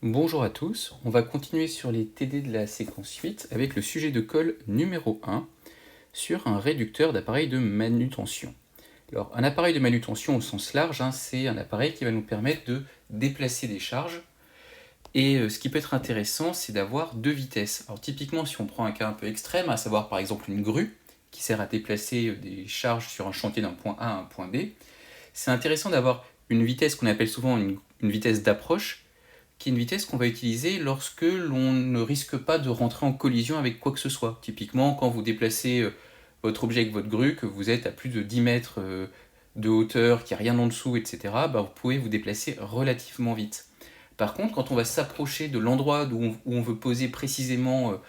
Bonjour à tous, on va continuer sur les TD de la séquence 8 avec le sujet de colle numéro 1 sur un réducteur d'appareil de manutention. Alors un appareil de manutention au sens large, c'est un appareil qui va nous permettre de déplacer des charges et ce qui peut être intéressant c'est d'avoir deux vitesses. Alors typiquement si on prend un cas un peu extrême, à savoir par exemple une grue qui sert à déplacer des charges sur un chantier d'un point A à un point B, c'est intéressant d'avoir une vitesse qu'on appelle souvent une vitesse d'approche, qui est une vitesse qu'on va utiliser lorsque l'on ne risque pas de rentrer en collision avec quoi que ce soit. Typiquement, quand vous déplacez votre objet avec votre grue, que vous êtes à plus de 10 mètres de hauteur, qu'il n'y a rien en dessous, etc., vous pouvez vous déplacer relativement vite. Par contre, quand on va s'approcher de l'endroit où on veut poser précisément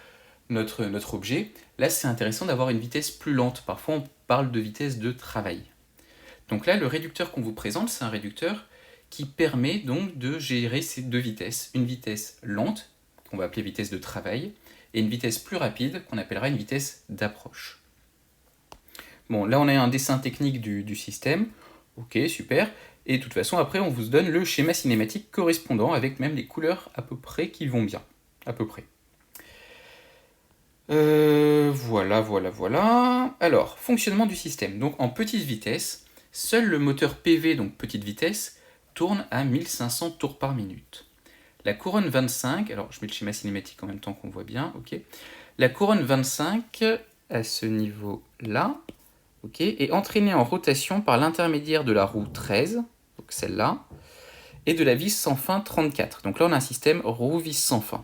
notre objet, là c'est intéressant d'avoir une vitesse plus lente. Parfois on parle de vitesse de travail. Donc là, le réducteur qu'on vous présente, c'est un réducteur qui permet donc de gérer ces deux vitesses. Une vitesse lente, qu'on va appeler vitesse de travail, et une vitesse plus rapide, qu'on appellera une vitesse d'approche. Bon, là on a un dessin technique du système. Ok, super. Et de toute façon, après, on vous donne le schéma cinématique correspondant, avec même les couleurs à peu près qui vont bien. À peu près. Voilà. Alors, fonctionnement du système. Donc en petite vitesse, seul le moteur PV, donc petite vitesse, tourne à 1500 tours par minute. La couronne 25, alors je mets le schéma cinématique en même temps qu'on voit bien, ok. La couronne 25, à ce niveau-là, ok, est entraînée en rotation par l'intermédiaire de la roue 13, donc celle-là, et de la vis sans fin 34. Donc là on a un système roue-vis sans fin.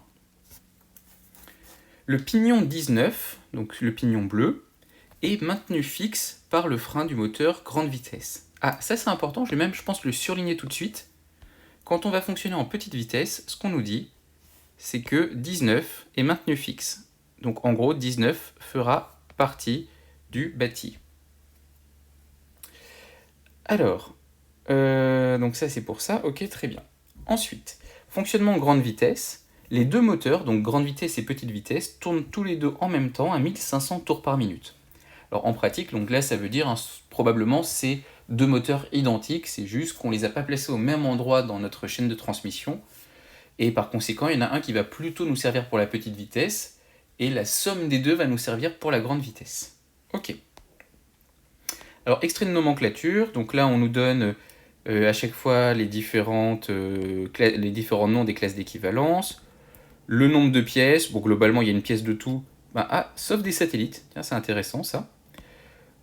Le pignon 19, donc le pignon bleu, est maintenu fixe par le frein du moteur grande vitesse. Ah, ça c'est important, je vais même, je pense, le surligner tout de suite. Quand on va fonctionner en petite vitesse, ce qu'on nous dit, c'est que 19 est maintenu fixe. Donc en gros, 19 fera partie du bâti. Alors, donc ça c'est pour ça, ok, très bien. Ensuite, fonctionnement grande vitesse. Les deux moteurs, donc grande vitesse et petite vitesse, tournent tous les deux en même temps à 1500 tours par minute. Alors en pratique, donc là ça veut dire probablement c'est deux moteurs identiques, c'est juste qu'on ne les a pas placés au même endroit dans notre chaîne de transmission, et par conséquent il y en a un qui va plutôt nous servir pour la petite vitesse, et la somme des deux va nous servir pour la grande vitesse. Ok. Alors extrait de nomenclature, donc là on nous donne à chaque fois les différents noms des classes d'équivalence, le nombre de pièces, bon globalement il y a une pièce de tout, sauf des satellites, tiens c'est intéressant ça.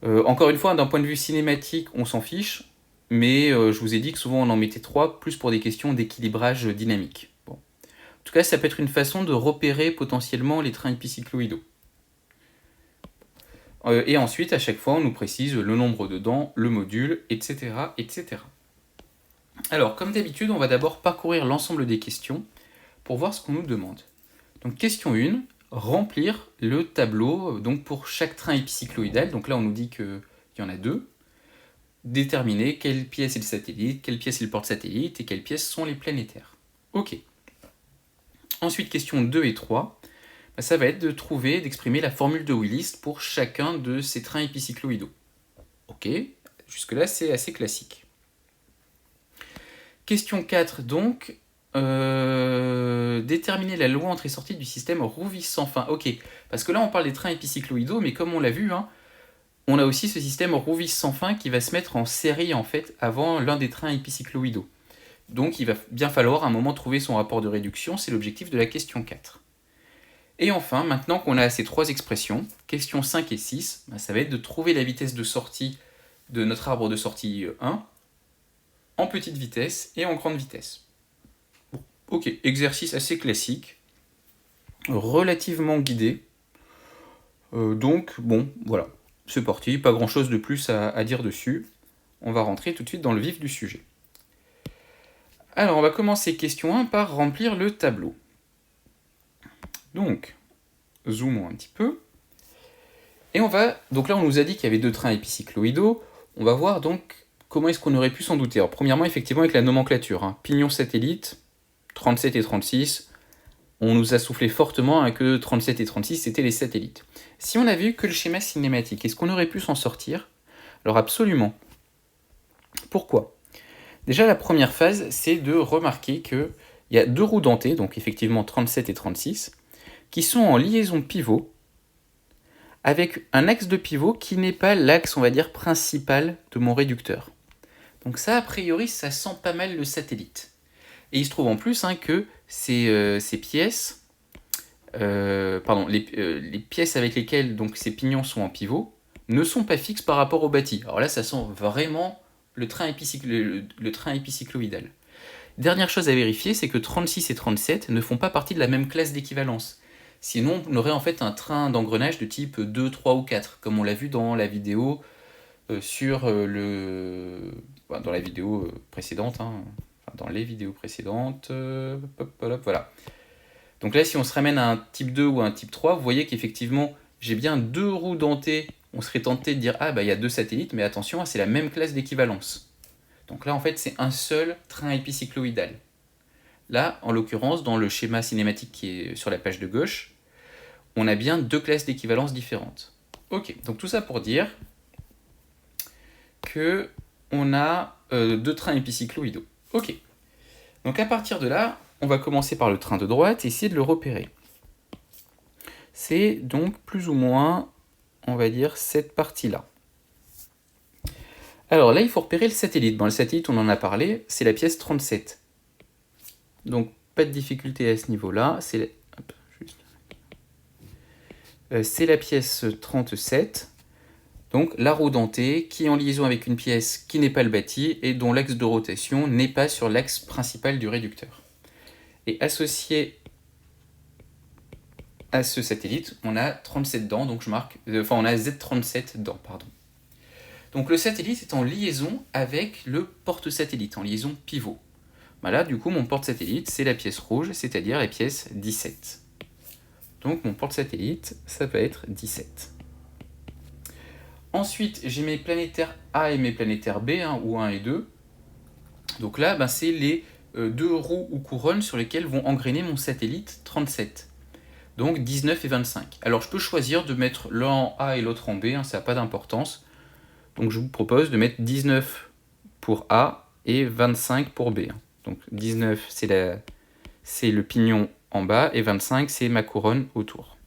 Encore une fois, d'un point de vue cinématique, on s'en fiche, mais je vous ai dit que souvent on en mettait 3, plus pour des questions d'équilibrage dynamique. Bon. En tout cas, ça peut être une façon de repérer potentiellement les trains épicycloïdaux. Et ensuite, à chaque fois, on nous précise le nombre de dents, le module, etc. etc. Alors, comme d'habitude, on va d'abord parcourir l'ensemble des questions pour voir ce qu'on nous demande. Donc, question 1, remplir le tableau donc pour chaque train épicycloïdal. Donc là, on nous dit qu'il y en a deux. Déterminer quelle pièce est le satellite, quelle pièce est le porte-satellite et quelles pièces sont les planétaires. Ok. Ensuite, questions 2 et 3, ça va être de trouver, d'exprimer la formule de Willis pour chacun de ces trains épicycloïdaux. Ok, jusque-là c'est assez classique. Question 4 donc, déterminer la loi entrée sortie du système roue-vis sans fin. Ok, parce que là on parle des trains épicycloïdaux, mais comme on l'a vu, on a aussi ce système roue-vis sans fin qui va se mettre en série en fait avant l'un des trains épicycloïdaux. Donc il va bien falloir à un moment trouver son rapport de réduction, c'est l'objectif de la question 4. Et enfin, maintenant qu'on a ces trois expressions, questions 5 et 6, ça va être de trouver la vitesse de sortie de notre arbre de sortie 1 en petite vitesse et en grande vitesse. Bon, ok, exercice assez classique, relativement guidé. Donc bon, voilà, c'est parti, pas grand chose de plus à dire dessus. On va rentrer tout de suite dans le vif du sujet. Alors on va commencer question 1 par remplir le tableau. Donc, zoomons un petit peu. Et donc là on nous a dit qu'il y avait deux trains épicycloïdaux. On va voir donc comment est-ce qu'on aurait pu s'en douter. Alors premièrement, effectivement, avec la nomenclature. Pignon satellite, 37 et 36. On nous a soufflé fortement que 37 et 36, c'était les satellites. Si on avait eu que le schéma cinématique, est-ce qu'on aurait pu s'en sortir? Alors absolument. Pourquoi? Déjà, la première phase, c'est de remarquer qu'il il y a deux roues dentées, donc effectivement 37 et 36, qui sont en liaison pivot, avec un axe de pivot qui n'est pas l'axe, on va dire, principal de mon réducteur. Donc ça, a priori, ça sent pas mal le satellite. Et il se trouve en plus que ces pièces, les pièces avec lesquelles donc, ces pignons sont en pivot, ne sont pas fixes par rapport au bâti. Alors là, ça sent vraiment le train épicycloïdal. Dernière chose à vérifier, c'est que 36 et 37 ne font pas partie de la même classe d'équivalence. Sinon, on aurait en fait un train d'engrenage de type 2, 3 ou 4, comme on l'a vu dans la vidéo dans la vidéo précédente, dans les vidéos précédentes, voilà. Donc là, si on se ramène à un type 2 ou à un type 3, vous voyez qu'effectivement, j'ai bien deux roues dentées. On serait tenté de dire, il y a deux satellites, mais attention, c'est la même classe d'équivalence. Donc là, en fait, c'est un seul train épicycloïdal. Là, en l'occurrence, dans le schéma cinématique qui est sur la page de gauche, on a bien deux classes d'équivalence différentes. Ok, donc tout ça pour dire que on a deux trains épicycloïdaux. Ok, donc à partir de là, on va commencer par le train de droite et essayer de le repérer. C'est donc plus ou moins, on va dire, cette partie-là. Alors là, il faut repérer le satellite. Le satellite, on en a parlé, c'est la pièce 37. Donc, pas de difficulté à ce niveau-là. C'est la pièce 37. Donc, la roue dentée qui est en liaison avec une pièce qui n'est pas le bâti et dont l'axe de rotation n'est pas sur l'axe principal du réducteur. Et associé à ce satellite, on a 37 dents, donc on a Z37 dents, pardon. Donc le satellite est en liaison avec le porte-satellite, en liaison pivot. Là, du coup, mon porte-satellite, c'est la pièce rouge, c'est-à-dire la pièce 17. Donc mon porte-satellite, ça va être 17. Ensuite, j'ai mes planétaires A et mes planétaires B, ou 1 et 2. Donc là, c'est les deux roues ou couronnes sur lesquelles vont engrainer mon satellite 37. Donc 19 et 25. Alors je peux choisir de mettre l'un en A et l'autre en B, ça n'a pas d'importance. Donc je vous propose de mettre 19 pour A et 25 pour B. Donc 19 c'est le pignon en bas et 25 c'est ma couronne autour.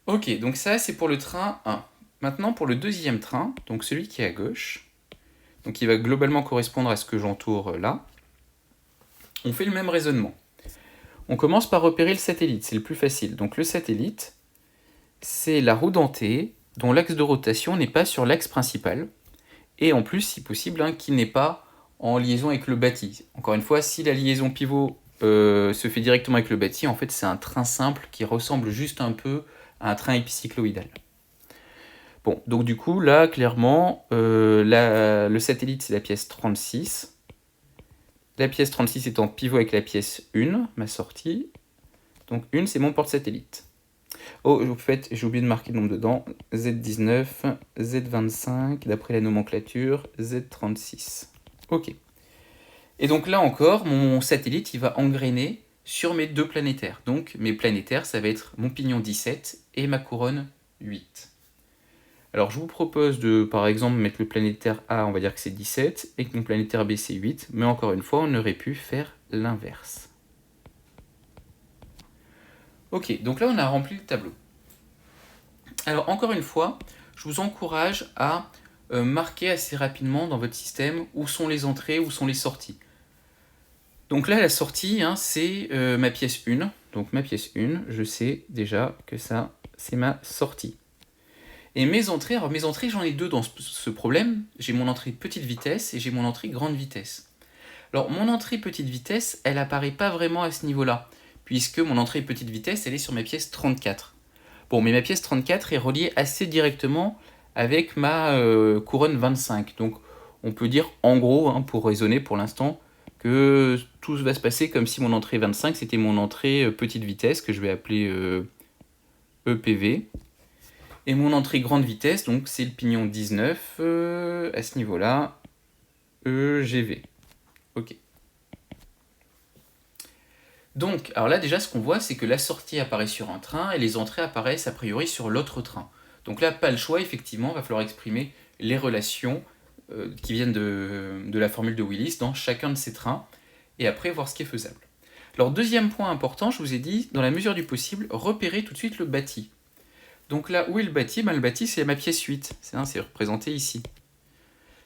Ok, donc ça c'est pour le train 1. Maintenant pour le deuxième train, donc celui qui est à gauche, donc qui va globalement correspondre à ce que j'entoure là, on fait le même raisonnement. On commence par repérer le satellite, c'est le plus facile. Donc le satellite, c'est la roue dentée dont l'axe de rotation n'est pas sur l'axe principal, et en plus, si possible, qui n'est pas en liaison avec le bâti. Encore une fois, si la liaison pivot se fait directement avec le bâti, en fait, c'est un train simple qui ressemble juste un peu à un train épicycloïdal. Bon, donc du coup, là, clairement, le satellite, c'est la pièce 36. La pièce 36 est en pivot avec la pièce 1, ma sortie. Donc 1, c'est mon porte-satellite. Oh, en fait, j'ai oublié de marquer le nombre dedans. Z19, Z25, d'après la nomenclature, Z36. Ok. Et donc là encore, mon satellite, il va engrainer sur mes deux planétaires. Donc mes planétaires, ça va être mon pignon 17 et ma couronne 8. Alors je vous propose de, par exemple, mettre le planétaire A, on va dire que c'est 17, et que mon planétaire B, c'est 8. Mais encore une fois, on aurait pu faire l'inverse. Ok, donc là on a rempli le tableau. Alors encore une fois, je vous encourage à marquer assez rapidement dans votre système où sont les entrées, où sont les sorties. Donc là la sortie, c'est ma pièce 1. Donc ma pièce 1, je sais déjà que ça, c'est ma sortie. Et mes entrées, j'en ai deux dans ce problème. J'ai mon entrée petite vitesse et j'ai mon entrée grande vitesse. Alors mon entrée petite vitesse, elle apparaît pas vraiment à ce niveau-là, puisque mon entrée petite vitesse, elle est sur ma pièce 34. Bon, mais ma pièce 34 est reliée assez directement avec ma couronne 25. Donc on peut dire en gros, pour raisonner pour l'instant, que tout va se passer comme si mon entrée 25, c'était mon entrée petite vitesse, que je vais appeler EPV. Et mon entrée grande vitesse, donc c'est le pignon 19, à ce niveau-là, EGV. Ok. Donc, alors là déjà ce qu'on voit c'est que la sortie apparaît sur un train et les entrées apparaissent a priori sur l'autre train. Donc là pas le choix, effectivement, il va falloir exprimer les relations qui viennent de la formule de Willis dans chacun de ces trains. et après voir ce qui est faisable. Alors deuxième point important, je vous ai dit, dans la mesure du possible, repérer tout de suite le bâti. Donc là, où est le bâti? Le bâti, c'est ma pièce 8, c'est représenté ici.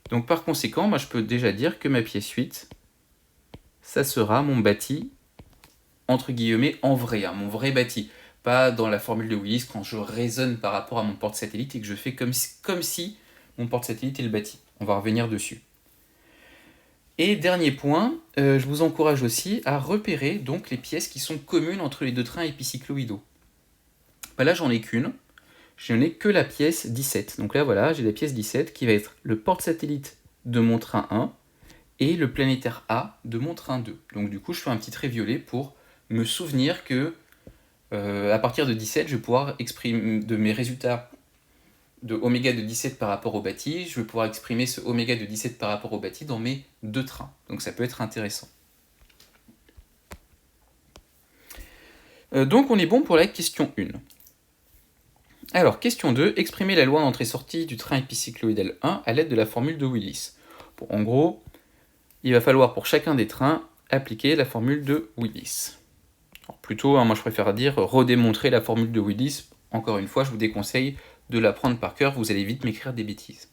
Donc par conséquent, je peux déjà dire que ma pièce 8, ça sera mon bâti, entre guillemets, en vrai, mon vrai bâti. Pas dans la formule de Willis, quand je raisonne par rapport à mon porte-satellite et que je fais comme si mon porte-satellite est le bâti. On va revenir dessus. Et dernier point, je vous encourage aussi à repérer donc les pièces qui sont communes entre les deux trains épicycloïdaux. Là, j'en ai qu'une. Je n'ai que la pièce 17. Donc là, voilà, j'ai la pièce 17 qui va être le porte-satellite de mon train 1 et le planétaire A de mon train 2. Donc du coup, je fais un petit trait violet pour me souvenir que à partir de 17, je vais pouvoir exprimer de mes résultats de oméga de 17 par rapport au bâti, je vais pouvoir exprimer ce oméga de 17 par rapport au bâti dans mes deux trains. Donc ça peut être intéressant. Donc on est bon pour la question 1. Alors, question 2, exprimer la loi d'entrée-sortie du train épicycloïdal 1 à l'aide de la formule de Willis. Bon, en gros, il va falloir pour chacun des trains appliquer la formule de Willis. Alors, plutôt, moi je préfère dire redémontrer la formule de Willis. Encore une fois, je vous déconseille de la prendre par cœur, vous allez vite m'écrire des bêtises.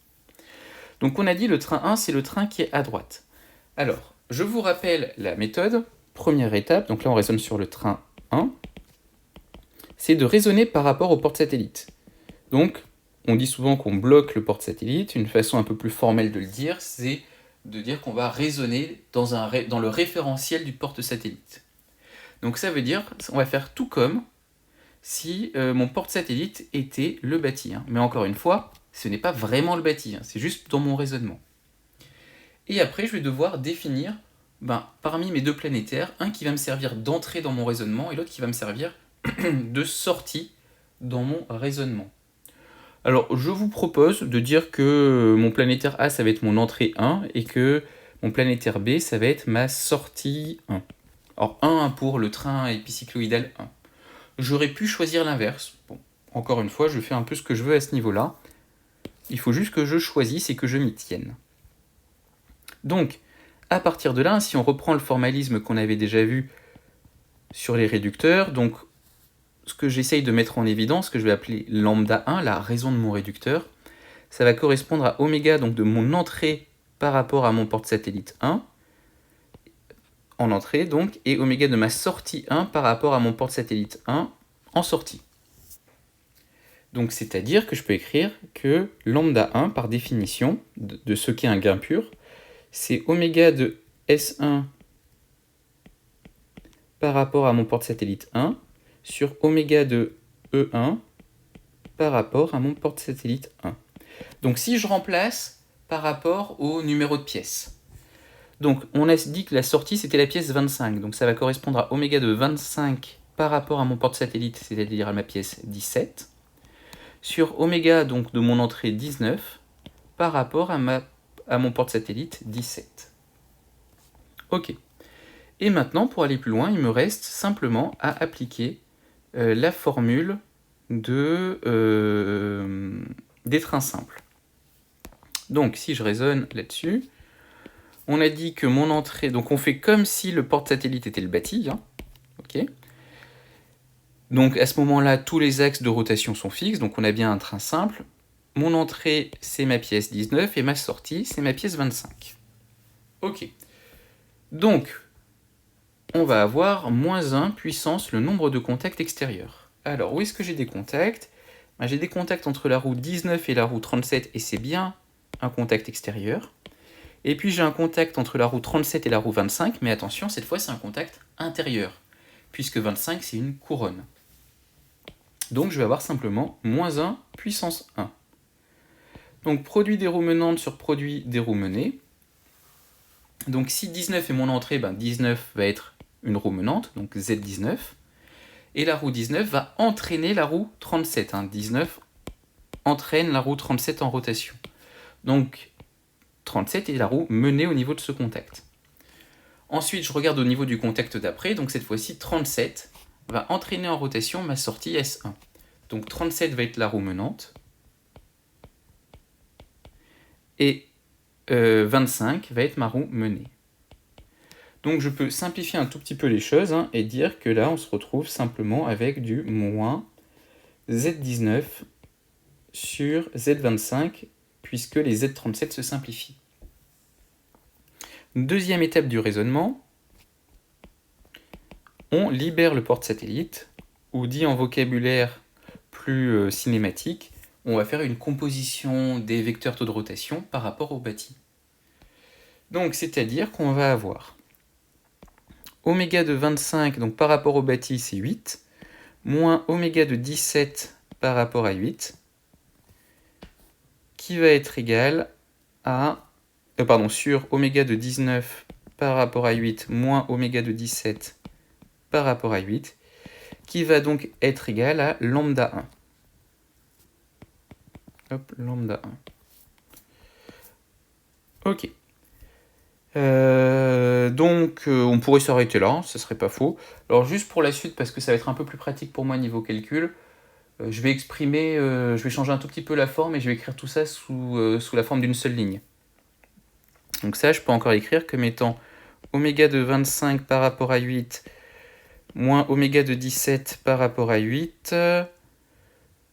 Donc on a dit le train 1, c'est le train qui est à droite. Alors, je vous rappelle la méthode. Première étape, donc là on raisonne sur le train 1, c'est de raisonner par rapport au porte-satellite. Donc, on dit souvent qu'on bloque le porte-satellite. Une façon un peu plus formelle de le dire, c'est de dire qu'on va raisonner dans le référentiel du porte-satellite. Donc ça veut dire, on va faire tout comme si mon porte-satellite était le bâti. Mais encore une fois, ce n'est pas vraiment le bâti, c'est juste dans mon raisonnement. Et après, je vais devoir définir, parmi mes deux planétaires, un qui va me servir d'entrée dans mon raisonnement et l'autre qui va me servir de sortie dans mon raisonnement. Alors, je vous propose de dire que mon planétaire A, ça va être mon entrée 1 et que mon planétaire B, ça va être ma sortie 1. Alors, 1 pour le train épicycloïdal 1. J'aurais pu choisir l'inverse. Bon, encore une fois, je fais un peu ce que je veux à ce niveau-là. Il faut juste que je choisisse et que je m'y tienne. Donc, à partir de là, si on reprend le formalisme qu'on avait déjà vu sur les réducteurs, donc ce que j'essaye de mettre en évidence, que je vais appeler lambda 1, la raison de mon réducteur, ça va correspondre à oméga donc de mon entrée par rapport à mon porte-satellite 1, en entrée donc, et oméga de ma sortie 1 par rapport à mon porte-satellite 1 en sortie. Donc c'est-à-dire que je peux écrire que lambda 1, par définition, de ce qu'est un gain pur, c'est oméga de S1 par rapport à mon porte-satellite 1 sur oméga de E1 par rapport à mon porte-satellite 1. Donc si je remplace par rapport au numéro de pièce. Donc on a dit que la sortie c'était la pièce 25, donc ça va correspondre à oméga de 25 par rapport à mon porte-satellite, c'est-à-dire à ma pièce 17, sur oméga donc de mon entrée 19 par rapport à mon porte-satellite 17. Ok. Et maintenant, pour aller plus loin, il me reste simplement à appliquer la formule des trains simples. Donc, si je raisonne là-dessus, on a dit que mon entrée... Donc, on fait comme si le porte-satellite était le bâti. Ok. Donc, à ce moment-là, tous les axes de rotation sont fixes. Donc, on a bien un train simple. Mon entrée, c'est ma pièce 19 et ma sortie, c'est ma pièce 25. Ok. Donc, on va avoir moins 1 puissance le nombre de contacts extérieurs. Alors, où est-ce que j'ai des contacts ? J'ai des contacts entre la roue 19 et la roue 37, et c'est bien un contact extérieur. Et puis j'ai un contact entre la roue 37 et la roue 25, mais attention, cette fois c'est un contact intérieur, puisque 25 c'est une couronne. Donc je vais avoir simplement moins 1 puissance 1. Donc produit des roues menantes sur produit des roues menées. Donc si 19 est mon entrée, 19 va être une roue menante, donc Z19. Et la roue 19 va entraîner la roue 37. 19 entraîne la roue 37 en rotation. Donc 37 est la roue menée au niveau de ce contact. Ensuite, je regarde au niveau du contact d'après. Donc cette fois-ci, 37 va entraîner en rotation ma sortie S1. Donc 37 va être la roue menante. Et 25 va être ma roue menée. Donc je peux simplifier un tout petit peu les choses et dire que là, on se retrouve simplement avec du moins Z19 sur Z25, puisque les Z37 se simplifient. Deuxième étape du raisonnement, on libère le porte-satellite, ou dit en vocabulaire plus cinématique, on va faire une composition des vecteurs taux de rotation par rapport au bâti. Donc c'est-à-dire qu'on va avoir oméga de 25, donc par rapport au bâti c'est 8, moins oméga de 17 par rapport à 8, qui va être égal à, sur oméga de 19 par rapport à 8, moins oméga de 17 par rapport à 8, qui va donc être égal à lambda 1. Hop, lambda 1. Ok. Donc on pourrait s'arrêter là, ça serait pas faux. Alors juste pour la suite, parce que ça va être un peu plus pratique pour moi niveau calcul, je vais changer un tout petit peu la forme et je vais écrire tout ça sous la forme d'une seule ligne. Donc ça, je peux encore écrire comme étant oméga de 25 par rapport à 8 moins oméga de 17 par rapport à 8.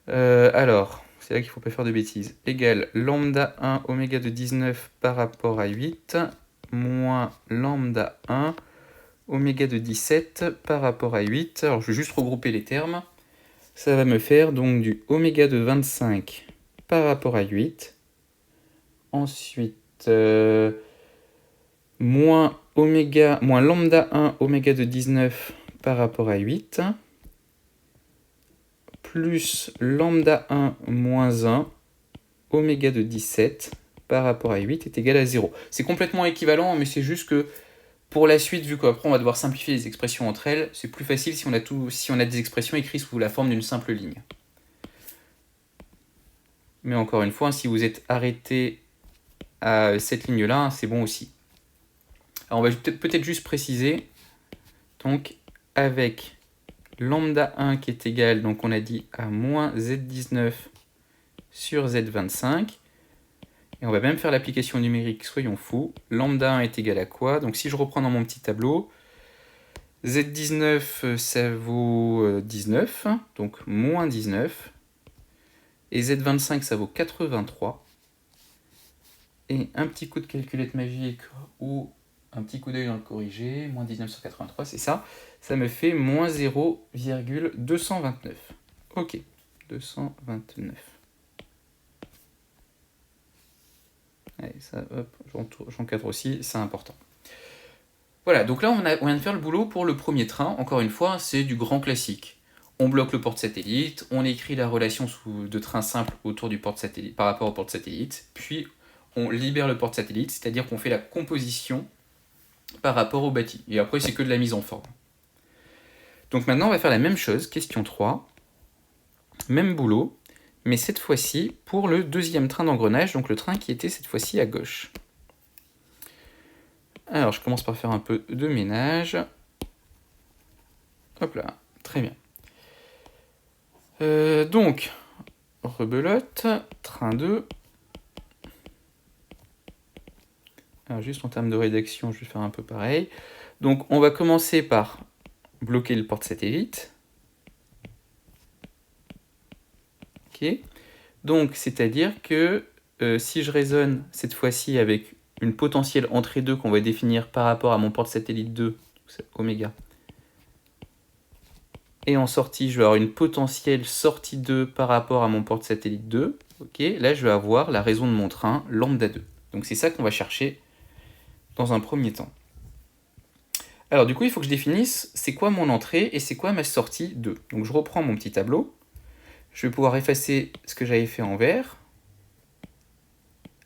Alors, c'est là qu'il ne faut pas faire de bêtises. Égale lambda 1 oméga de 19 par rapport à 8 moins lambda 1 oméga de 17 par rapport à 8. Alors, je vais juste regrouper les termes. Ça va me faire donc du oméga de 25 par rapport à 8. Ensuite, moins lambda 1 oméga de 19 par rapport à 8. Plus lambda 1 moins 1 oméga de 17 par rapport à 8 est égal à 0. C'est complètement équivalent, mais c'est juste que pour la suite, vu qu'après on va devoir simplifier les expressions entre elles, c'est plus facile si on a des expressions écrites sous la forme d'une simple ligne. Mais encore une fois, si vous êtes arrêté à cette ligne-là, c'est bon aussi. Alors on va peut-être juste préciser, donc avec lambda 1 qui est égal, donc on a dit à moins Z19 sur Z25, et on va même faire l'application numérique, soyons fous. Lambda 1 est égal à quoi? Donc si je reprends dans mon petit tableau, Z19 ça vaut 19, donc moins 19, et Z25 ça vaut 83, et un petit coup de calculette magique ou un petit coup d'œil dans le corrigé, moins 19 sur 83, c'est ça, ça me fait moins 0,229. Ok, 229. Allez, ça, hop, j'encadre aussi, c'est important. Voilà, donc là on vient de faire le boulot pour le premier train. Encore une fois, c'est du grand classique. On bloque le porte-satellite, on écrit la relation de train simple autour du porte-satellite par rapport au porte-satellite, puis on libère le porte-satellite, c'est-à-dire qu'on fait la composition par rapport au bâti. Et après, c'est que de la mise en forme. Donc maintenant, on va faire la même chose, question 3. Même boulot, mais cette fois-ci pour le deuxième train d'engrenage, donc le train qui était cette fois-ci à gauche. Alors, je commence par faire un peu de ménage. Hop là, très bien. Donc, rebelote, train 2. Alors, juste en termes de rédaction, je vais faire un peu pareil. Donc, on va commencer par bloquer le porte-satellite. Ok. Donc, c'est-à-dire que si je raisonne cette fois-ci avec une potentielle entrée 2 qu'on va définir par rapport à mon porte-satellite 2, c'est oméga, et en sortie, je vais avoir une potentielle sortie 2 par rapport à mon porte-satellite 2. Ok, là, je vais avoir la raison de mon train, lambda 2. Donc, c'est ça qu'on va chercher dans un premier temps. Alors, du coup, il faut que je définisse c'est quoi mon entrée et c'est quoi ma sortie 2. Donc, je reprends mon petit tableau. Je vais pouvoir effacer ce que j'avais fait en vert.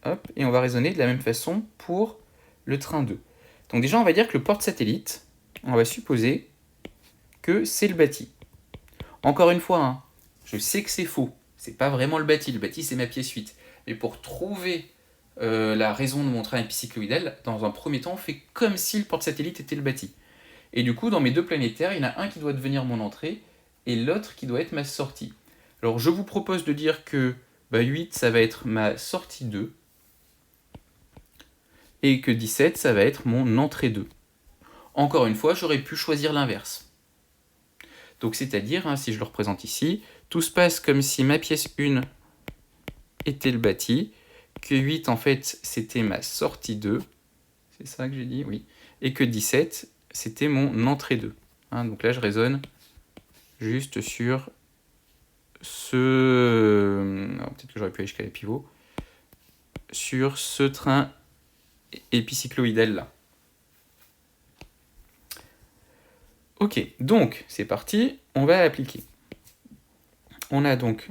Hop, et on va raisonner de la même façon pour le train 2. Donc déjà, on va dire que le porte-satellite, on va supposer que c'est le bâti. Encore une fois, je sais que c'est faux. C'est pas vraiment le bâti c'est ma pièce 8. Mais pour trouver la raison de mon train épicycloïdal, dans un premier temps, on fait comme si le porte-satellite était le bâti. Et du coup, dans mes deux planétaires, il y en a un qui doit devenir mon entrée et l'autre qui doit être ma sortie. Alors, je vous propose de dire que 8, ça va être ma sortie 2 et que 17, ça va être mon entrée 2. Encore une fois, j'aurais pu choisir l'inverse. Donc c'est-à-dire, hein, si je le représente ici, tout se passe comme si ma pièce 1 était le bâti, que 8 en fait c'était ma sortie 2, c'est ça que j'ai dit, oui, et que 17 c'était mon entrée 2. Hein, donc là je raisonne juste sur ce... peut-être que j'aurais pu aller jusqu'à la pivot. Sur ce train épicycloïdal là. Ok, donc c'est parti, on va appliquer. On a donc...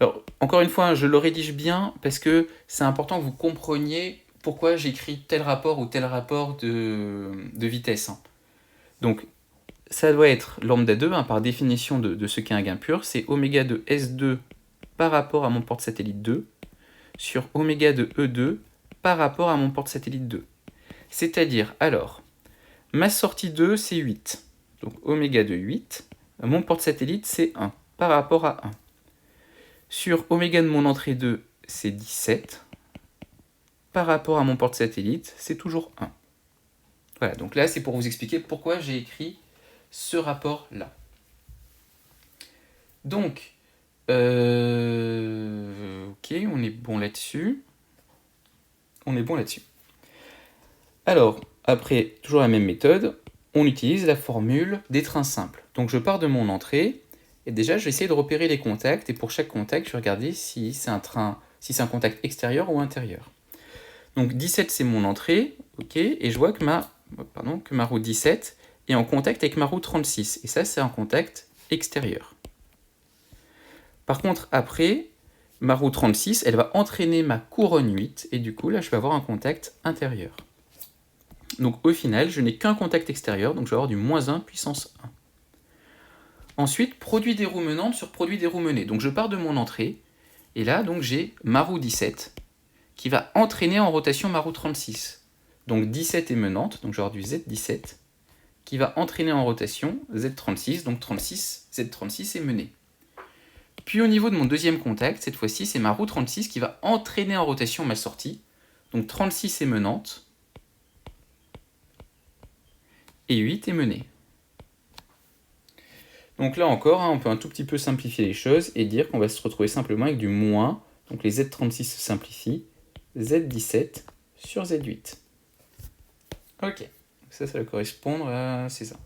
Alors, encore une fois, je le rédige bien parce que c'est important que vous compreniez pourquoi j'écris tel rapport ou tel rapport de vitesse. Hein. Donc, ça doit être lambda 2, hein, par définition de ce qu'est un gain pur, c'est oméga de S2 par rapport à mon porte-satellite 2 sur oméga de E2 par rapport à mon porte-satellite 2. C'est-à-dire, alors, ma sortie 2, c'est 8. Donc, oméga de 8. Mon porte-satellite, c'est 1 par rapport à 1. Sur oméga de mon entrée 2, c'est 17. Par rapport à mon porte-satellite, c'est toujours 1. Voilà, donc là, c'est pour vous expliquer pourquoi j'ai écrit ce rapport-là. Donc, ok, on est bon là-dessus. Alors, après, toujours la même méthode, on utilise la formule des trains simples. Donc je pars de mon entrée, et déjà je vais essayer de repérer les contacts, et pour chaque contact, je vais regarder si c'est un un contact extérieur ou intérieur. Donc 17 c'est mon entrée, ok, et je vois que ma roue 17 est en contact avec ma roue 36, et ça c'est un contact extérieur. Par contre, après, ma roue 36, elle va entraîner ma couronne 8, et du coup là je vais avoir un contact intérieur. Donc au final, je n'ai qu'un contact extérieur, donc je vais avoir du moins 1 puissance 1. Ensuite, produit des roues menantes sur produit des roues menées. Donc je pars de mon entrée, et là donc j'ai ma roue 17 qui va entraîner en rotation ma roue 36. Donc 17 est menante, donc je vais avoir du Z17 qui va entraîner en rotation Z36, donc 36, Z36 est menée. Puis au niveau de mon deuxième contact, cette fois-ci c'est ma roue 36 qui va entraîner en rotation ma sortie, donc 36 est menante, et 8 est menée. Donc là encore, hein, on peut un tout petit peu simplifier les choses et dire qu'on va se retrouver simplement avec du moins, donc les Z36 se simplifient, Z17 sur Z8. Ok, ça va correspondre à... c'est ça.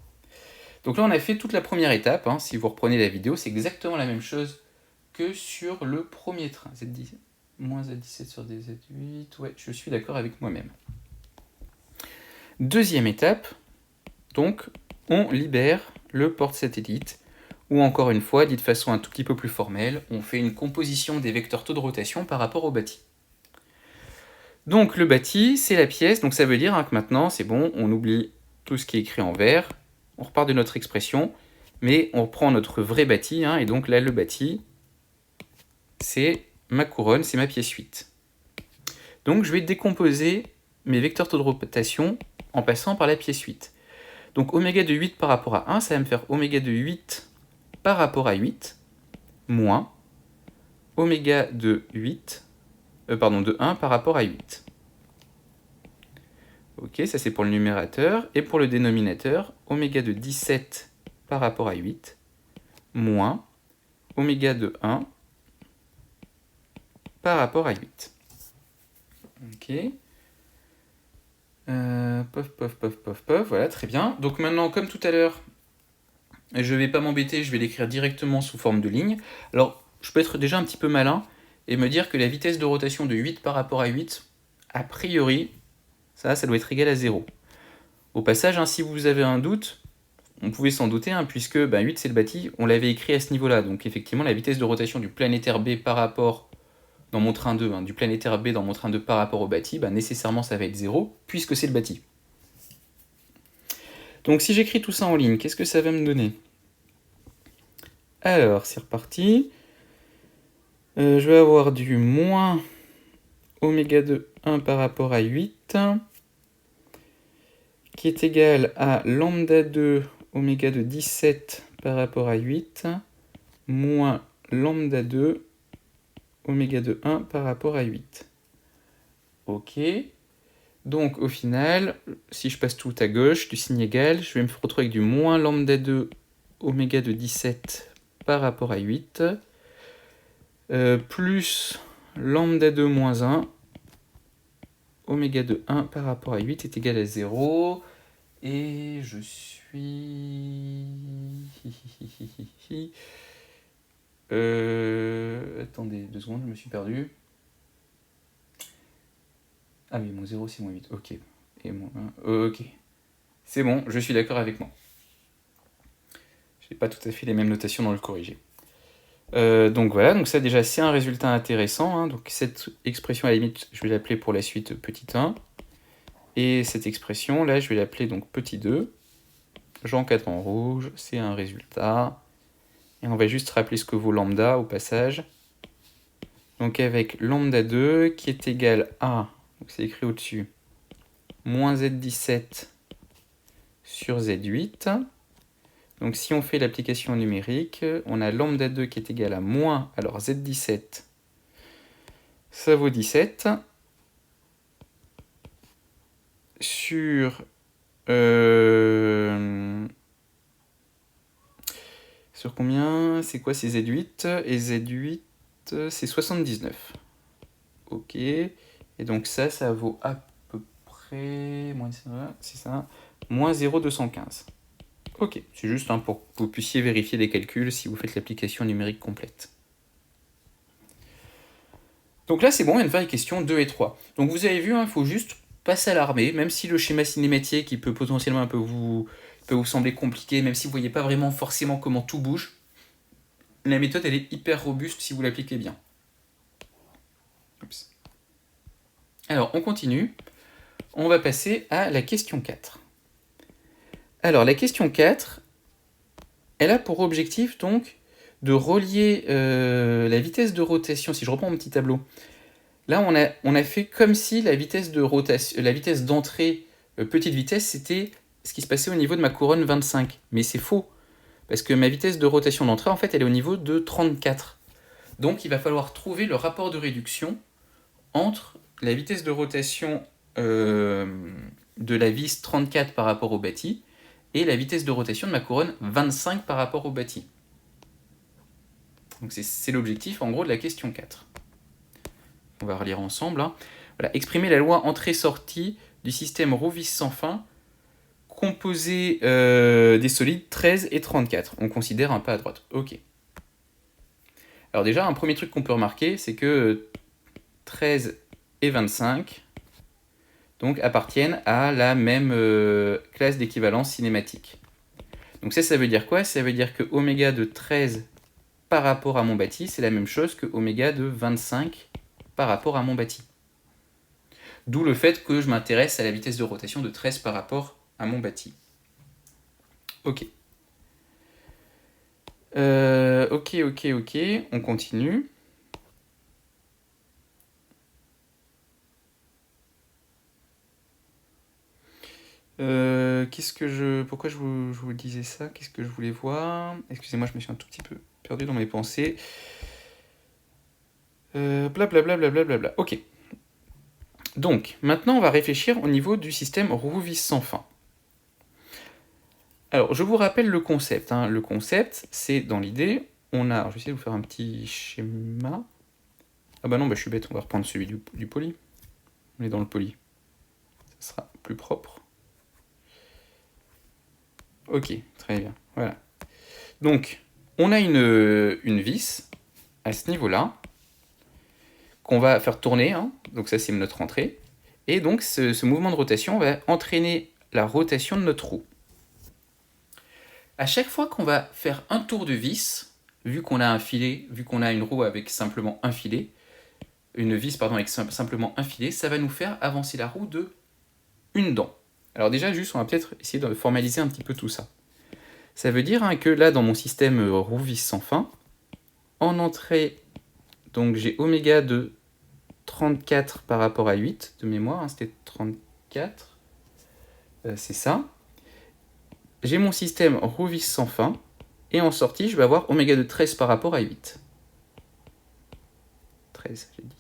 Donc là on a fait toute la première étape, hein. Si vous reprenez la vidéo, c'est exactement la même chose que sur le premier train. Z10, moins Z17 sur Z8, ouais, je suis d'accord avec moi-même. Deuxième étape, donc on libère le porte-satellite, ou encore une fois, dit de façon un tout petit peu plus formelle, on fait une composition des vecteurs taux de rotation par rapport au bâti. Donc le bâti, c'est la pièce, donc ça veut dire que maintenant, c'est bon, on oublie tout ce qui est écrit en vert, on repart de notre expression, mais on reprend notre vrai bâti, hein, et donc là, le bâti, c'est ma couronne, c'est ma pièce 8. Donc je vais décomposer mes vecteurs taux de rotation en passant par la pièce 8. Donc oméga de 8 par rapport à 1, ça va me faire oméga de 8 par rapport à 8, moins oméga de 1 par rapport à 8. Ok, ça c'est pour le numérateur. Et pour le dénominateur, oméga de 17 par rapport à 8, moins oméga de 1 par rapport à 8. Ok. Voilà, très bien. Donc maintenant, comme tout à l'heure, je ne vais pas m'embêter, je vais l'écrire directement sous forme de ligne. Alors, je peux être déjà un petit peu malin et me dire que la vitesse de rotation de 8 par rapport à 8, a priori, ça doit être égal à 0. Au passage, hein, si vous avez un doute, on pouvait s'en douter, hein, puisque 8 c'est le bâti, on l'avait écrit à ce niveau-là. Donc effectivement, la vitesse de rotation du planétaire B par rapport, dans mon train 2, hein, du planétaire B dans mon train 2 par rapport au bâti, nécessairement ça va être 0, puisque c'est le bâti. Donc si j'écris tout ça en ligne, qu'est-ce que ça va me donner? Alors, c'est reparti. Je vais avoir du moins oméga de 1 par rapport à 8, qui est égal à lambda 2 oméga de 17 par rapport à 8, moins lambda 2 oméga de 1 par rapport à 8. Ok. Donc au final, si je passe tout à gauche, du signe égal, je vais me retrouver avec du moins lambda 2 oméga de 17 par rapport à 8, plus lambda 2 moins 1, oméga de 1 par rapport à 8 est égal à 0, et je suis... Attendez 2 secondes, je me suis perdu. Ah oui, moins 0 c'est moins 8, ok. Et moins 1, ok. C'est bon, je suis d'accord avec moi. Je n'ai pas tout à fait les mêmes notations dans le corrigé. Donc voilà, donc ça déjà c'est un résultat intéressant, hein. Donc cette expression à la limite je vais l'appeler pour la suite petit 1, et cette expression là je vais l'appeler donc petit 2, j'encadre en rouge, c'est un résultat, et on va juste rappeler ce que vaut lambda au passage, donc avec lambda 2 qui est égal à, donc c'est écrit au-dessus, moins z17 sur z8. Donc si on fait l'application numérique, on a lambda 2 qui est égal à moins, alors z17, ça vaut 17, sur, sur combien? C'est quoi? C'est z8, et z8 c'est 79. Ok, et donc ça vaut à peu près, c'est ça, moins 0,215. Ok, c'est juste pour que vous puissiez vérifier les calculs si vous faites l'application numérique complète. Donc là, c'est bon, on vient de faire les questions 2 et 3. Donc vous avez vu, il faut juste pas s'alarmer, même si le schéma cinématique il peut potentiellement un peu vous sembler compliqué, même si vous ne voyez pas vraiment forcément comment tout bouge. La méthode, elle est hyper robuste si vous l'appliquez bien. Oups. Alors, on continue. On va passer à la question 4. Alors, la question 4, elle a pour objectif donc de relier la vitesse de rotation. Si je reprends mon petit tableau, là on a fait comme si la vitesse de rotation, la vitesse d'entrée petite vitesse, c'était ce qui se passait au niveau de ma couronne 25. Mais c'est faux, parce que ma vitesse de rotation d'entrée, en fait, elle est au niveau de 34. Donc il va falloir trouver le rapport de réduction entre la vitesse de rotation de la vis 34 par rapport au bâti et la vitesse de rotation de ma couronne 25 par rapport au bâti. Donc c'est l'objectif en gros de la question 4. On va relire ensemble. Hein. Voilà, exprimer la loi entrée-sortie du système roue-vis sans fin composé des solides 13 et 34. On considère un pas à droite. Ok. Alors déjà, un premier truc qu'on peut remarquer, c'est que 13 et 25 donc, appartiennent à la même classe d'équivalence cinématique. Donc ça veut dire quoi? Ça veut dire que oméga de 13 par rapport à mon bâti, c'est la même chose que oméga de 25 par rapport à mon bâti. D'où le fait que je m'intéresse à la vitesse de rotation de 13 par rapport à mon bâti. Ok. Ok, on continue. Pourquoi je vous disais ça? Qu'est-ce que je voulais voir? Excusez-moi, je me suis un tout petit peu perdu dans mes pensées. Blablabla. Ok. Donc, maintenant, on va réfléchir au niveau du système roue-vis sans fin. Alors, je vous rappelle le concept. Hein. Le concept, c'est dans l'idée, on a... Alors, je vais essayer de vous faire un petit schéma. Ah bah non, je suis bête, on va reprendre celui du poly. On est dans le poly. Ça sera plus propre. Ok, très bien. Voilà. Donc, on a une vis à ce niveau-là qu'on va faire tourner. Hein. Donc ça, c'est notre entrée. Et donc, ce mouvement de rotation va entraîner la rotation de notre roue. À chaque fois qu'on va faire un tour de vis, vu qu'on a un filet, vu qu'on a une roue avec simplement un filet, une vis pardon avec simplement un filet, ça va nous faire avancer la roue de une dent. Alors déjà, juste, on va peut-être essayer de formaliser un petit peu tout ça. Ça veut dire hein, que là, dans mon système roue-vis sans fin, en entrée, donc j'ai oméga de 34 par rapport à 8 de mémoire, hein, c'était 34, c'est ça. J'ai mon système roue-vis sans fin, et en sortie, je vais avoir oméga de 13 par rapport à 8. 13, j'ai dit.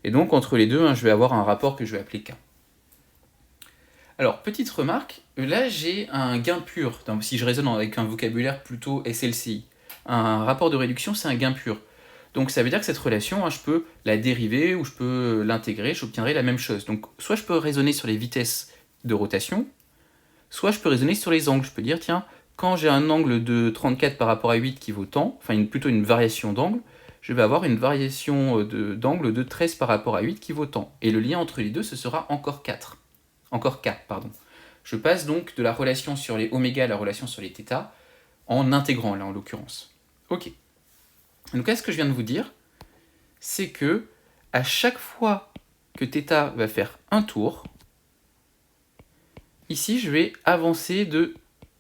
Et donc, entre les deux, hein, je vais avoir un rapport que je vais appeler K. Alors, petite remarque, là, j'ai un gain pur, si je raisonne avec un vocabulaire plutôt SLCI. Un rapport de réduction, c'est un gain pur. Donc, ça veut dire que cette relation, hein, je peux la dériver ou je peux l'intégrer, j'obtiendrai la même chose. Donc, soit je peux raisonner sur les vitesses de rotation, soit je peux raisonner sur les angles. Je peux dire, tiens, quand j'ai un angle de 34 par rapport à 8 qui vaut tant, enfin plutôt une variation d'angle, je vais avoir une variation d'angle de 13 par rapport à 8 qui vaut tant. Et le lien entre les deux, ce sera encore 4. Encore K, pardon. Je passe donc de la relation sur les oméga à la relation sur les θ, en intégrant, là, en l'occurrence. Ok. Donc là, ce que je viens de vous dire, c'est que à chaque fois que θ va faire un tour, ici, je vais avancer de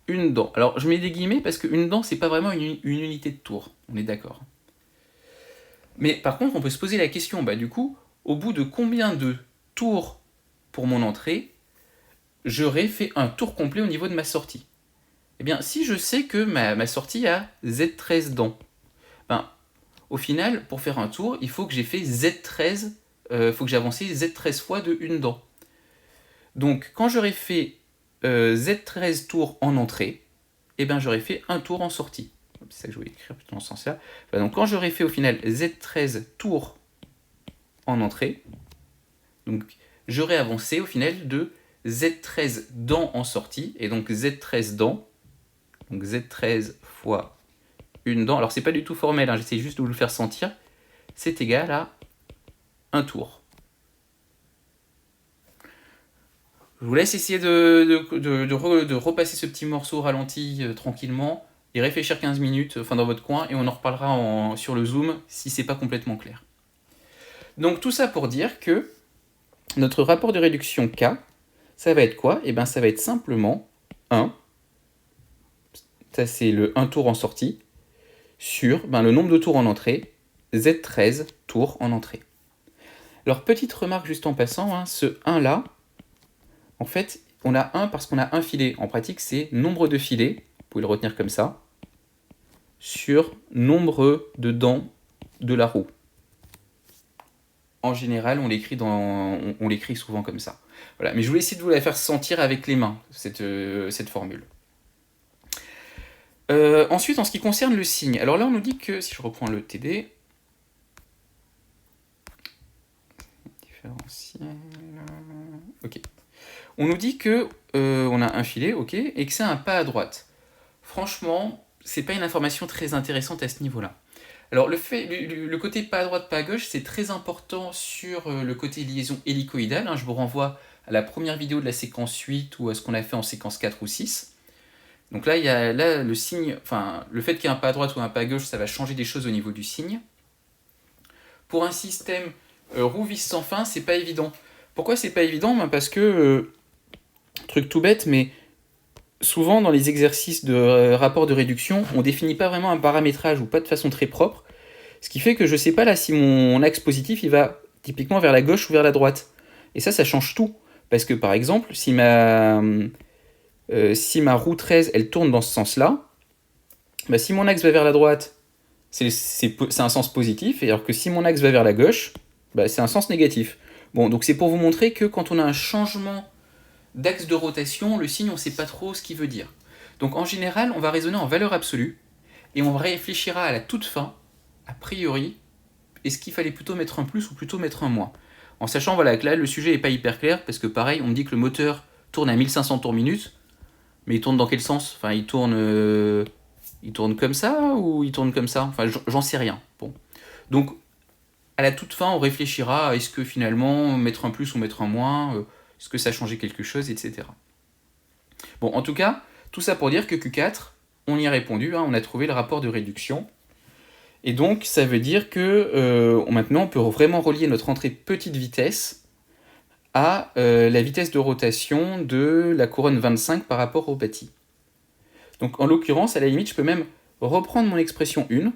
une dent. Alors, je mets des guillemets parce qu'une dent, c'est pas vraiment une unité de tour. On est d'accord. Mais par contre, on peut se poser la question, du coup, au bout de combien de tours pour mon entrée, j'aurais fait un tour complet au niveau de ma sortie? Eh bien, si je sais que ma sortie a Z13 dents, au final, pour faire un tour, il faut que j'ai fait Z13, faut que j'ai avancé Z13 fois de une dent. Donc, quand j'aurais fait Z13 tours en entrée, eh bien, j'aurais fait un tour en sortie. C'est ça que je voulais écrire plutôt dans ce sens-là. Donc, quand j'aurais fait au final Z13 tours en entrée, donc j'aurais avancé au final de Z13 dents en sortie, et donc Z13 dents, donc Z13 fois une dent, alors c'est pas du tout formel, hein, j'essaie juste de vous le faire sentir, c'est égal à un tour. Je vous laisse essayer de repasser ce petit morceau ralenti tranquillement, et réfléchir 15 minutes dans votre coin, et on en reparlera sur le Zoom si c'est pas complètement clair. Donc tout ça pour dire que notre rapport de réduction K, ça va être quoi? Eh bien ça va être simplement 1, ça c'est le 1 tour en sortie, sur le nombre de tours en entrée, Z13 tours en entrée. Alors petite remarque juste en passant, hein, ce 1 là, en fait on a 1 parce qu'on a un filet. En pratique c'est nombre de filets, vous pouvez le retenir comme ça, sur nombre de dents de la roue. En général, on l'écrit souvent comme ça. Voilà. Mais je voulais essayer de vous la faire sentir avec les mains, cette formule. Ensuite, en ce qui concerne le signe, alors là, on nous dit que, si je reprends le TD, différentiel, ok. On nous dit que on a un filet, ok, et que c'est un pas à droite. Franchement, c'est pas une information très intéressante à ce niveau-là. Alors le côté pas à droite, pas à gauche, c'est très important sur le côté liaison hélicoïdale. Hein. Je vous renvoie à la première vidéo de la séquence 8 ou à ce qu'on a fait en séquence 4 ou 6. Donc là, le signe, le fait qu'il y ait un pas à droite ou un pas à gauche, ça va changer des choses au niveau du signe. Pour un système roue-vis sans fin, c'est pas évident. Pourquoi c'est pas évident? Parce que, truc tout bête, mais souvent dans les exercices de rapport de réduction, on définit pas vraiment un paramétrage ou pas de façon très propre, ce qui fait que je sais pas là si mon axe positif il va typiquement vers la gauche ou vers la droite. Et ça change tout. Parce que par exemple, si ma roue 13 elle tourne dans ce sens-là, si mon axe va vers la droite, c'est un sens positif, alors que si mon axe va vers la gauche, c'est un sens négatif. Bon, donc c'est pour vous montrer que quand on a un changement d'axe de rotation, le signe, on ne sait pas trop ce qu'il veut dire. Donc en général, on va raisonner en valeur absolue, et on réfléchira à la toute fin, a priori, est-ce qu'il fallait plutôt mettre un plus ou plutôt mettre un moins? En sachant que là, le sujet n'est pas hyper clair, parce que pareil, on me dit que le moteur tourne à 1500 tours minute, mais il tourne dans quel sens? Il tourne comme ça, ou il tourne comme ça? J'en sais rien. Bon. Donc, à la toute fin, on réfléchira à est-ce que finalement, mettre un plus ou mettre un moins, est-ce que ça a changé quelque chose, etc. Bon, en tout cas, tout ça pour dire que Q4, on y a répondu, on a trouvé le rapport de réduction. Et donc, ça veut dire que maintenant, on peut vraiment relier notre entrée petite vitesse à la vitesse de rotation de la couronne 25 par rapport au bâti. Donc, en l'occurrence, à la limite, je peux même reprendre mon expression 1.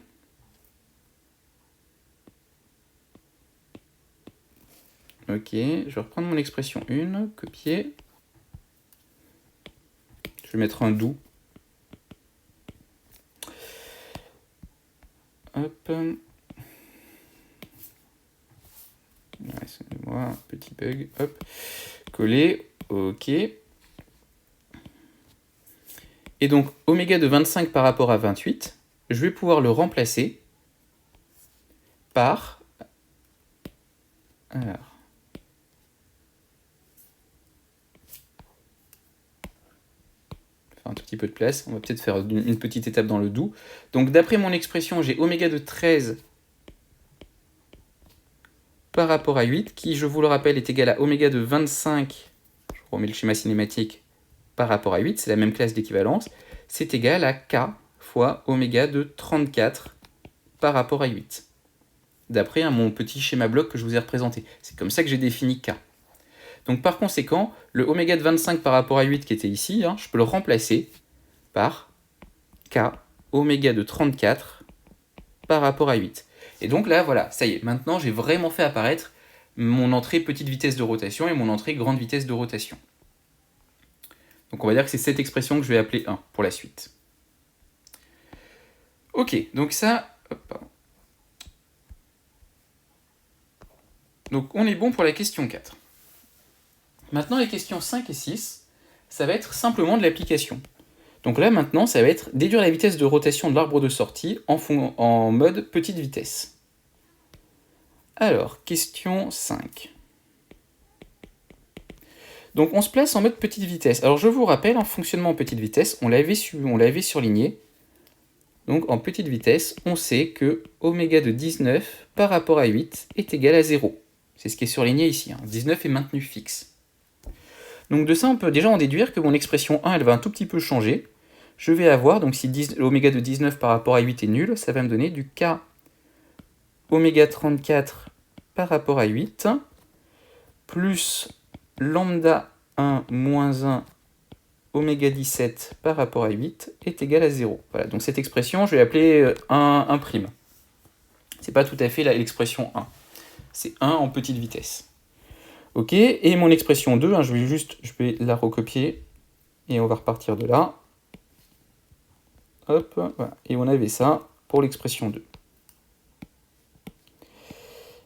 Ok, je vais reprendre mon expression 1, copier. Je vais mettre un doux. Hop. Excusez-moi, un petit bug. Hop. Coller. OK. Et donc, oméga de 25 par rapport à 28, je vais pouvoir le remplacer par... Alors... un tout petit peu de place, on va peut-être faire une petite étape dans le doux. Donc d'après mon expression, j'ai oméga de 13 par rapport à 8, qui, je vous le rappelle, est égal à oméga de 25, je remets le schéma cinématique, par rapport à 8, c'est la même classe d'équivalence, c'est égal à k fois oméga de 34 par rapport à 8. D'après mon petit schéma bloc que je vous ai représenté. C'est comme ça que j'ai défini k. Donc par conséquent, le oméga de 25 par rapport à 8 qui était ici, je peux le remplacer par k oméga de 34 par rapport à 8. Et donc là, voilà, ça y est, maintenant j'ai vraiment fait apparaître mon entrée petite vitesse de rotation et mon entrée grande vitesse de rotation. Donc on va dire que c'est cette expression que je vais appeler 1 pour la suite. Ok, donc ça... Donc on est bon pour la question 4. Maintenant les questions 5 et 6, ça va être simplement de l'application. Donc là maintenant, ça va être déduire la vitesse de rotation de l'arbre de sortie en mode petite vitesse. Alors, question 5. Donc on se place en mode petite vitesse. Alors je vous rappelle, en fonctionnement en petite vitesse, on l'avait surligné. Donc en petite vitesse, on sait que oméga de 19 par rapport à 8 est égal à 0. C'est ce qui est surligné ici. 19 est maintenu fixe. Donc de ça, on peut déjà en déduire que mon expression 1, elle va un tout petit peu changer. Je vais avoir, donc si l'oméga de 19 par rapport à 8 est nul, ça va me donner du k oméga 34 par rapport à 8, plus lambda 1 moins 1 oméga 17 par rapport à 8 est égal à 0. Voilà, donc cette expression, je vais l'appeler 1'. C'est pas tout à fait l'expression 1. C'est 1 en petite vitesse. Ok, et mon expression 2, je vais la recopier, et on va repartir de là. Hop, voilà. Et on avait ça pour l'expression 2.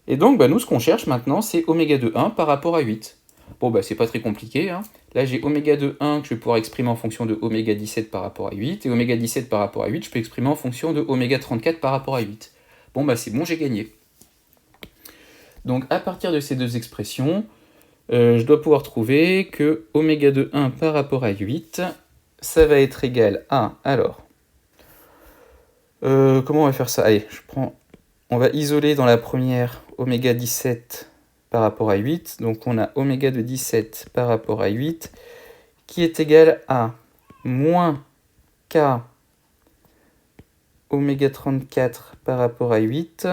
Et donc, nous, ce qu'on cherche maintenant, c'est oméga de 1 par rapport à 8. Bon, c'est pas très compliqué. Là, j'ai oméga de 1 que je vais pouvoir exprimer en fonction de oméga 17 par rapport à 8. Et oméga 17 par rapport à 8, je peux exprimer en fonction de oméga 34 par rapport à 8. Bon, c'est bon, j'ai gagné. Donc, à partir de ces deux expressions, je dois pouvoir trouver que oméga de 1 par rapport à 8, ça va être égal à... Alors, comment on va faire ça? Allez, on va isoler dans la première oméga 17 par rapport à 8. Donc on a oméga de 17 par rapport à 8 qui est égal à moins k oméga 34 par rapport à 8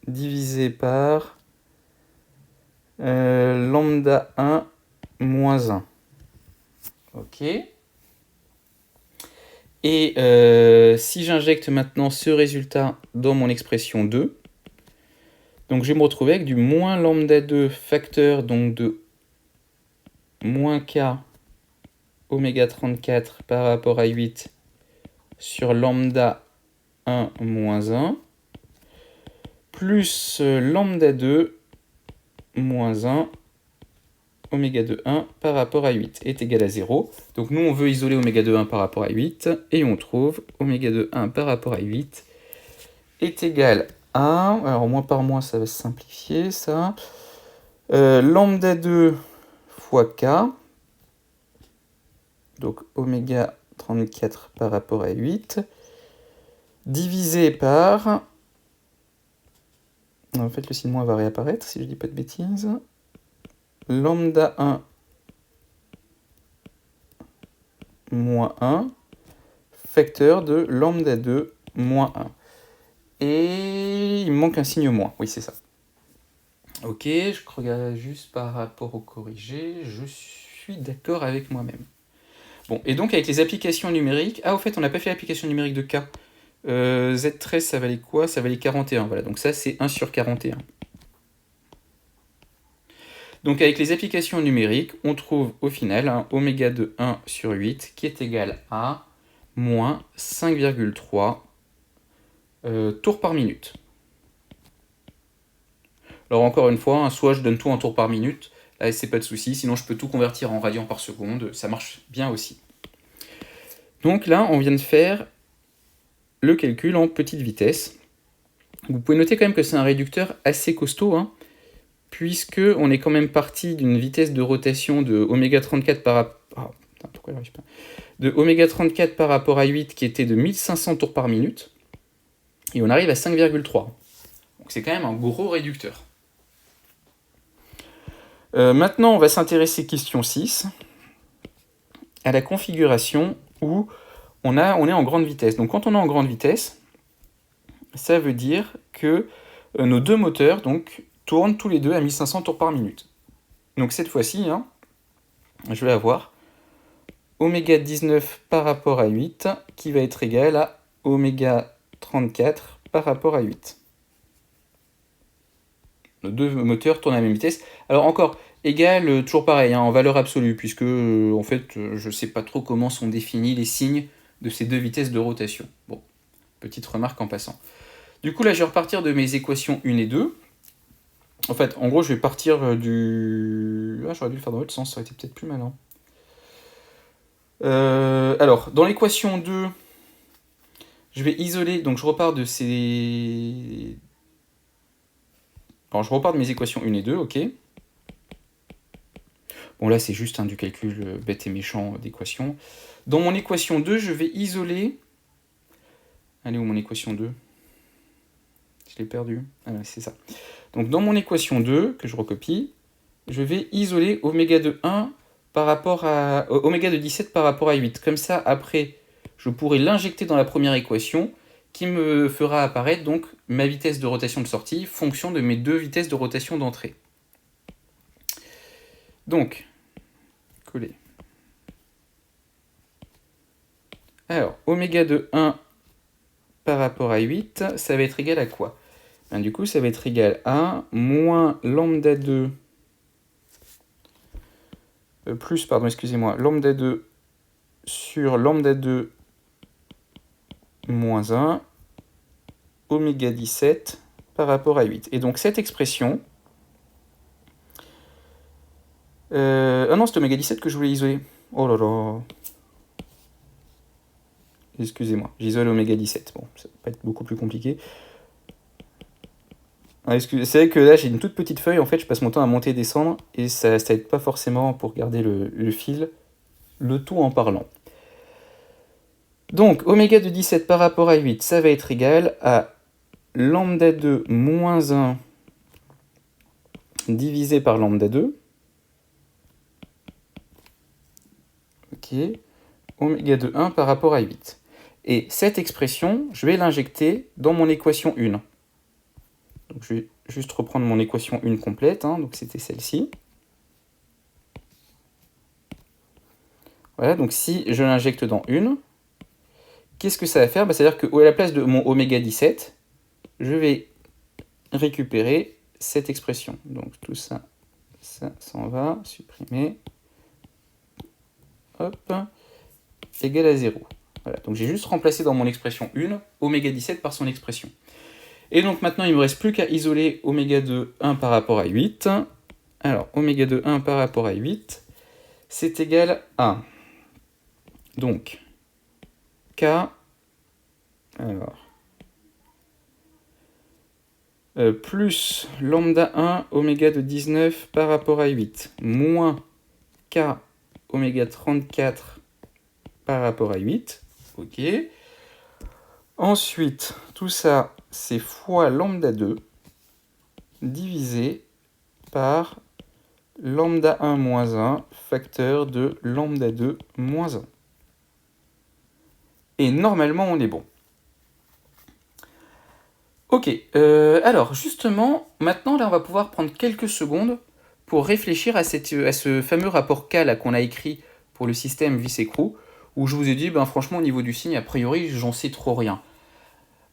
divisé par lambda 1 moins 1. Ok. Et si j'injecte maintenant ce résultat dans mon expression 2, donc je vais me retrouver avec du moins lambda 2 facteur donc de moins k oméga 34 par rapport à 8 sur lambda 1 moins 1 plus lambda 2 moins 1 oméga de 1 par rapport à 8 est égal à 0. Donc nous, on veut isoler oméga de 1 par rapport à 8, et on trouve oméga de 1 par rapport à 8 est égal à... Alors, moins par moins, ça va se simplifier, ça. Lambda 2 fois k, donc oméga 34 par rapport à 8, divisé par... En fait, le signe moins va réapparaître, si je dis pas de bêtises. Lambda 1 moins 1 facteur de lambda 2 moins 1. Et il me manque un signe moins. Oui, c'est ça. Ok, je regarde juste par rapport au corrigé. Je suis d'accord avec moi-même. Bon, et donc avec les applications numériques... Ah, au fait, on n'a pas fait l'application numérique de K. Z13, ça valait quoi? Ça valait 41. Voilà, donc ça, c'est 1 sur 41. Donc avec les applications numériques, on trouve au final un oméga de 1 sur 8 qui est égal à moins 5,3 tours par minute. Alors encore une fois, hein, soit je donne tout en tours par minute, là c'est pas de souci, sinon je peux tout convertir en radians par seconde, ça marche bien aussi. Donc là, on vient de faire le calcul en petite vitesse. Vous pouvez noter quand même que c'est un réducteur assez costaud, hein, puisque on est quand même parti d'une vitesse de rotation de oméga 34 par rapport... de oméga 34 par rapport à 8 qui était de 1500 tours par minute, et on arrive à 5,3. Donc c'est quand même un gros réducteur. Maintenant, on va s'intéresser, question 6, à la configuration où on est en grande vitesse. Donc quand on est en grande vitesse, ça veut dire que nos deux moteurs donc, tournent tous les deux à 1500 tours par minute. Donc cette fois-ci, hein, je vais avoir oméga 19 par rapport à 8 qui va être égal à oméga 34 par rapport à 8. Nos deux moteurs tournent à la même vitesse. Alors encore, égal, toujours pareil, hein, en valeur absolue, puisque en fait, je ne sais pas trop comment sont définis les signes de ces deux vitesses de rotation. Bon, petite remarque en passant. Du coup, là, je vais repartir de mes équations 1 et 2. En fait, en gros, je vais partir du... Ah, j'aurais dû le faire dans l'autre sens, ça aurait été peut-être plus malin. Alors, dans l'équation 2, je vais isoler, donc je repars de ces... Alors, je repars de mes équations 1 et 2, ok. Bon, là, c'est juste du calcul bête et méchant d'équation. Dans mon équation 2, je vais isoler... Allez, où mon équation 2 ? Je l'ai perdu. Ah, c'est ça. Donc, dans mon équation 2, que je recopie, je vais isoler oméga de 1 par rapport à... oméga de 17 par rapport à 8. Comme ça, après, je pourrai l'injecter dans la première équation qui me fera apparaître donc ma vitesse de rotation de sortie, fonction de mes deux vitesses de rotation d'entrée. Donc, coller. Alors, oméga de 1 par rapport à 8, ça va être égal à quoi ? Ben, du coup, ça va être égal à moins lambda 2 plus, pardon, excusez-moi, lambda 2 sur lambda 2 moins 1, oméga 17 par rapport à 8. Et donc cette expression... Ah non, c'est oméga 17 que je voulais isoler. Oh là là. Excusez-moi, j'isole oméga 17. Bon, ça va pas être beaucoup plus compliqué. C'est vrai que là, j'ai une toute petite feuille. En fait, je passe mon temps à monter et descendre. Et ça aide pas forcément pour garder le fil. Le tout en parlant. Donc, oméga de 17 par rapport à 8, ça va être égal à lambda 2 moins 1 divisé par lambda 2. Ok. Oméga de 1 par rapport à 8. Et cette expression, je vais l'injecter dans mon équation 1. Donc, je vais juste reprendre mon équation 1 complète. Donc, c'était celle-ci. Voilà, donc si je l'injecte dans 1, qu'est-ce que ça va faire ? C'est-à-dire qu'à la place de mon oméga 17, je vais récupérer cette expression. Donc tout ça, ça s'en va, supprimer. Hop, égal à 0. Voilà, donc j'ai juste remplacé dans mon expression 1, oméga 17 par son expression. Et donc maintenant, il ne me reste plus qu'à isoler oméga de 1 par rapport à 8. Alors, oméga de 1 par rapport à 8, c'est égal à... Donc, K... Alors... plus lambda 1 oméga de 19 par rapport à 8, moins K oméga 34 par rapport à 8. Ok. Ensuite, tout ça, c'est fois lambda 2 divisé par lambda 1 moins 1, facteur de lambda 2 moins 1. Et normalement, on est bon. Ok, alors justement, maintenant, là, on va pouvoir prendre quelques secondes pour réfléchir à ce fameux rapport K là qu'on a écrit pour le système vis-écrou, où je vous ai dit, franchement, au niveau du signe, a priori, j'en sais trop rien.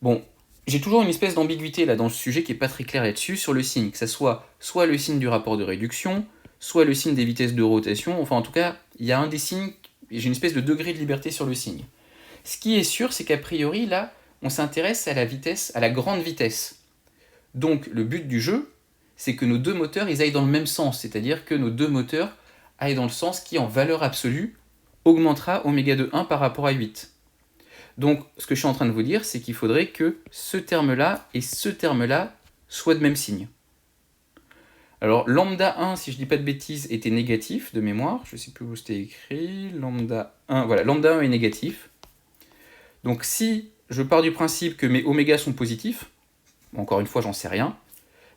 Bon, j'ai toujours une espèce d'ambiguïté là dans le sujet qui n'est pas très clair là-dessus, sur le signe, que ça soit le signe du rapport de réduction, soit le signe des vitesses de rotation, enfin en tout cas, il y a un des signes, j'ai une espèce de degré de liberté sur le signe. Ce qui est sûr, c'est qu'a priori, là, on s'intéresse à la vitesse, à la grande vitesse. Donc, le but du jeu, c'est que nos deux moteurs ils aillent dans le même sens, c'est-à-dire que nos deux moteurs aillent dans le sens qui, en valeur absolue, augmentera oméga de 1 par rapport à 8. Donc, ce que je suis en train de vous dire, c'est qu'il faudrait que ce terme-là et ce terme-là soient de même signe. Alors, lambda 1, si je ne dis pas de bêtises, était négatif de mémoire. Je ne sais plus où c'était écrit. Lambda 1, voilà, lambda 1 est négatif. Donc, si je pars du principe que mes oméga sont positifs, encore une fois, j'en sais rien,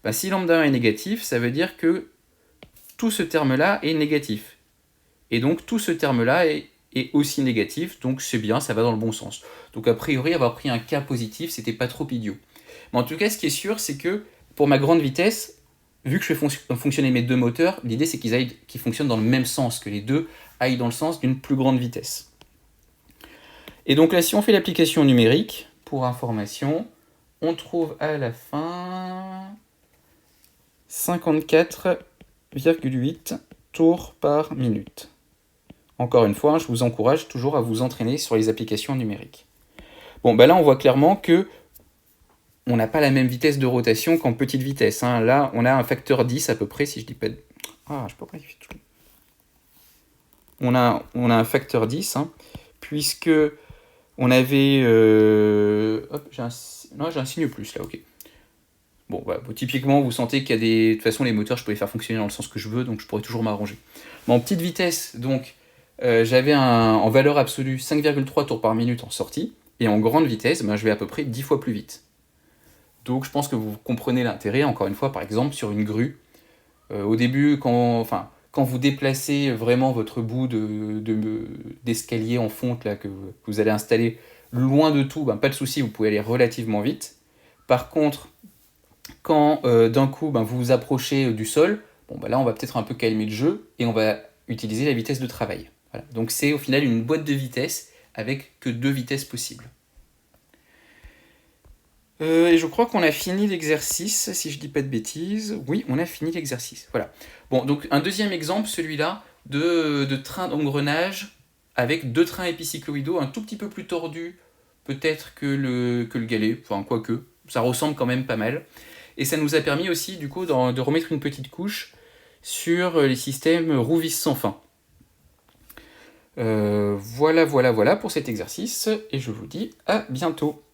ben, si lambda 1 est négatif, ça veut dire que tout ce terme-là est négatif. Et donc, tout ce terme-là est aussi négatif, donc c'est bien, ça va dans le bon sens. Donc, a priori, avoir pris un cas positif, c'était pas trop idiot. Mais en tout cas, ce qui est sûr, c'est que pour ma grande vitesse, vu que je fais fonctionner mes deux moteurs, l'idée c'est qu'ils fonctionnent dans le même sens, que les deux aillent dans le sens d'une plus grande vitesse. Et donc là, si on fait l'application numérique, pour information, on trouve à la fin 54,8 tours par minute. Encore une fois, je vous encourage toujours à vous entraîner sur les applications numériques. Bon, ben là, on voit clairement que on n'a pas la même vitesse de rotation qu'en petite vitesse. Hein. Là, on a un facteur 10 à peu près, si je dis pas... je peux pas y faire tout. On a un facteur 10, hein, puisque on avait... j'ai un signe plus, là, ok. Bon, voilà, typiquement, vous sentez qu'il y a des... De toute façon, les moteurs, je peux les faire fonctionner dans le sens que je veux, donc je pourrais toujours m'arranger. Mais en petite vitesse, donc, j'avais en valeur absolue 5,3 tours par minute en sortie, et en grande vitesse, je vais à peu près 10 fois plus vite. Donc je pense que vous comprenez l'intérêt, encore une fois, par exemple, sur une grue. Au début, quand vous déplacez vraiment votre bout d'escalier en fonte là, que vous allez installer loin de tout, pas de souci, vous pouvez aller relativement vite. Par contre, quand d'un coup vous vous approchez du sol, là on va peut-être un peu calmer le jeu et on va utiliser la vitesse de travail. Voilà. Donc c'est au final une boîte de vitesse avec que 2 vitesses possibles. Et je crois qu'on a fini l'exercice, si je dis pas de bêtises. Oui, on a fini l'exercice. Voilà. Bon, donc un deuxième exemple, celui-là, de train d'engrenage avec 2 trains épicycloïdaux, un tout petit peu plus tordus peut-être que le galet, enfin quoique, ça ressemble quand même pas mal. Et ça nous a permis aussi du coup de remettre une petite couche sur les systèmes roue-vis sans fin. Voilà pour cet exercice, et je vous dis à bientôt.